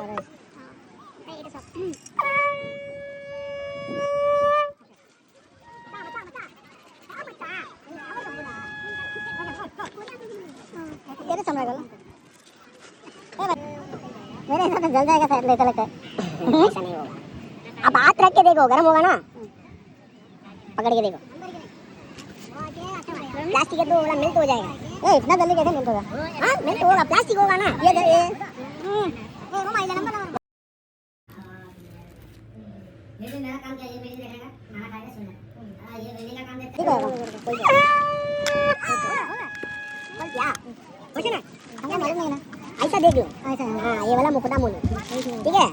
तेरे समझ गया मेरे हिसाब से जल जाएगा शायद ऐसा लगता है। ऐसा नहीं होगा, अब हाथ रख के देखो, गर्म होगा ना, पकड़ के देखो। प्लास्टिक है तो वाला मेल्ट हो जाएगा। ए इतना जल्दी कैसे मेल्ट होगा? हाँ मेल्ट होगा, प्लास्टिक होगा ना। ये लेकिन मेरा काम क्या है, ये मेरी देखेगा, खाना खाएगा, सोना। हां ये वेली का काम देता है। और क्या कुछ ना, हमें मालूम नहीं ना, ऐसा देख लो। ऐसा हां, ये वाला मुकद्दम बोलो, ठीक है।